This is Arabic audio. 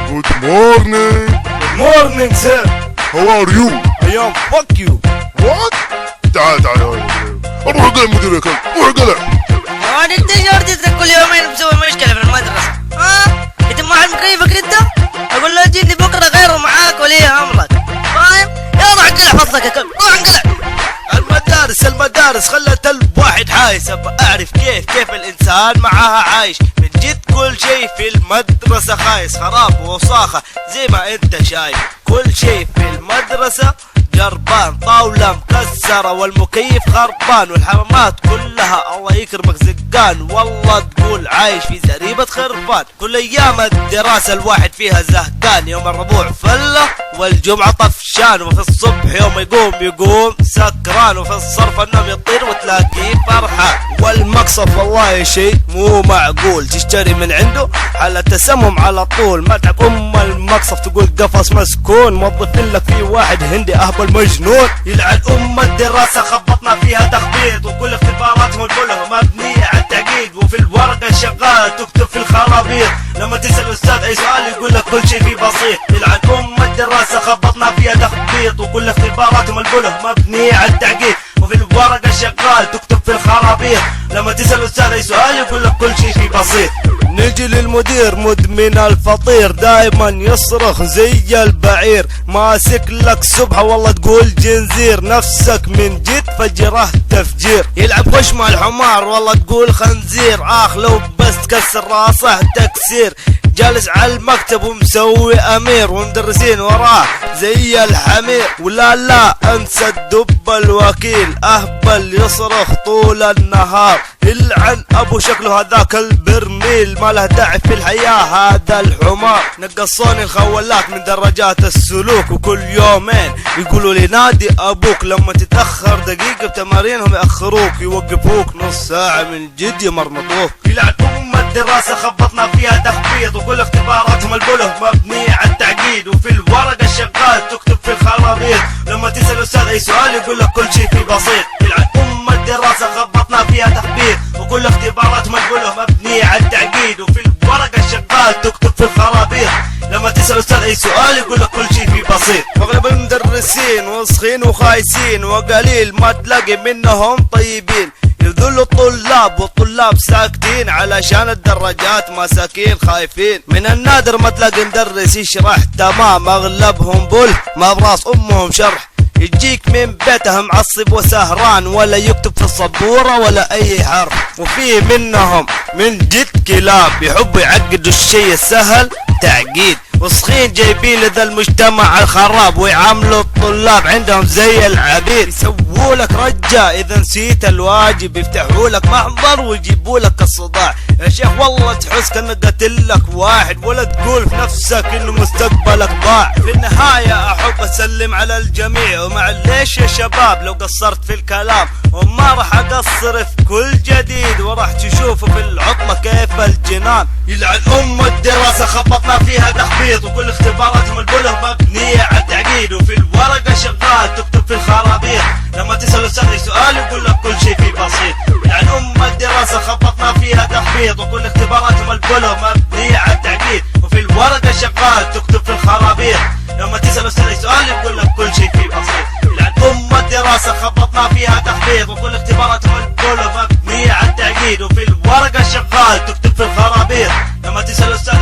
Good morning. Good morning, sir. How are you? I am fuck you. What? تعال اروح اقلع مدير يا كلب، روح اقلع. واد انت جارتك كل يومين مسوي مشكلة في المدرسة. انت ما حد مكيفك انت؟ اقول له جيني بكرة غيره معاك ولي امرك. فاهم؟ يلا روح اقلع فصلك يا كلب، روح اقلع. المدارس خلت الواحد حايس. ابى اعرف كيف الانسان معاها عايش. من جد كل شيء في المدرسة خايس، خراب ووساخة زي ما انت شايف. كل شيء في المدرسة جربان، طاولة مكسرة والمكيف خربان، والحمامات كلها الله يكرمك زقان. والله تقول عايش في زريبة خرفان. كل ايام الدراسة الواحد فيها زهقان، يوم الربوع فلة والجمعة طفشان، وفي الصبح يوم يقوم سكران، وفي الصرف النوم يطير وتلاقيه فرحان. والمقصف والله شيء مو معقول، تشتري من عنده حالة تسمم على طول. متعب المقصف تقول قفص مسكون، موظفين لك فيه واحد هندي اهبل مجنون. يلعن الدراسة خبطنا فيها تخبيط، وكل اختباراتهم الكلها مبنية على التعقيد، وفي الورقة شغالة تكتب في الخرابيط. لما تسأل الأستاذ أي سؤال يقول لك كل شيء فيه بسيط. يلعن الدراسة خبطنا فيها تخبيط، وكل اختباراتهم الكلها مبنية على التعقيد، وفي الورقة شغال تكتب في الخرابيط. لما تسأل الأستاذ أي سؤال يقول لك كل شيء فيه بسيط. نجي للمدير مدمن الفطير، دايما يصرخ زي البعير، ماسك لك سبحة والله تقول جنزير، نفسك من جد فجره تفجير. يلعب وش مع الحمار والله تقول خنزير، لو بس تكسر راسه تكسير. جالس على المكتب ومسوي امير، ومدرسين وراه زي الحمير. ولا انسى الدب الوكيل، اهبل يصرخ طول النهار. يلعن ابو شكله هذاك البرميل، ما له داعي في الحياة هذا الحمار. نقصوني الخولات من درجات السلوك، وكل يومين يقولوا لي نادي ابوك. لما تتأخر دقيقة بتمارينهم يأخروك، يوقفوك نص ساعة من جد يمرمطوك. يلعن الدراسة خبطنا فيها تخبيط، وكل اختباراتهم البله مبنية على التعقيد، وفي الورقة شغال تكتب في الخرابيط. لما تسأل الأستاذ أي سؤال يقول لك كل شيء فيه بسيط. يلعن الدراسة خبطنا فيها تخبيط، وكل اختباراتهم البله مبنية على التعقيد، وفي الورقة شغال تكتب في الخرابيط. لما تسأل الأستاذ أي سؤال يقول لك كل شيء فيه بسيط. واغلب المدرسين وسخين وخايسين، وقليل ما تلاقي منهم طيبين. يذلوا الطلاب والطلاب ساكتين، علشان الدراجات مساكين خايفين. من النادر ما تلاقي مدرس يشرح تمام، اغلبهم بل ما براس امهم شرح. يجيك من بيته معصب وسهران، ولا يكتب في السبورة ولا اي حرف. وفيه منهم من جد كلاب يحبوا يعقدوا الشيء السهل تعقيد، وسخين جايبين لذا المجتمع الخراب، ويعاملوا الطلاب عندهم زي العبيد. يسووا لك رجة اذا نسيت الواجب، يفتحوا لك محضر ويجيبوا لك الصداع. يا شيخ والله تحس كأنك قتلك واحد، ولا تقول في نفسك انه مستقبلك ضاع. في النهاية احب اسلم على الجميع، ومعليش يا شباب لو قصرت في الكلام، وما راح اقصر في كل جديد، وراح تشوفوا في العطلة كيف الجنان. يلعن الدراسة خبطنا فيها تخبيط، وكل اختباراتهم البله مبنية على التعقيد، وفي الورقة شغال تكتب في الخرابيط. لما تسأل الأستاذ أي سؤال يقول لك كل شيء فيه بسيط. يلعن الدراسة خبطنا فيها تخبيط، وكل اختباراتهم البله مبنية على التعقيد، وفي الورقة شغال تكتب في الخرابيط. لما تسأل الأستاذ أي سؤال يقول لك كل شيء فيه بسيط. يلعن الدراسة خبطنا فيها تخبيط، وكل اختباراتهم البله مبنية على التعقيد، وفي الورقة شغال تكتب في الخرابيط. لما تسأل الأستاذ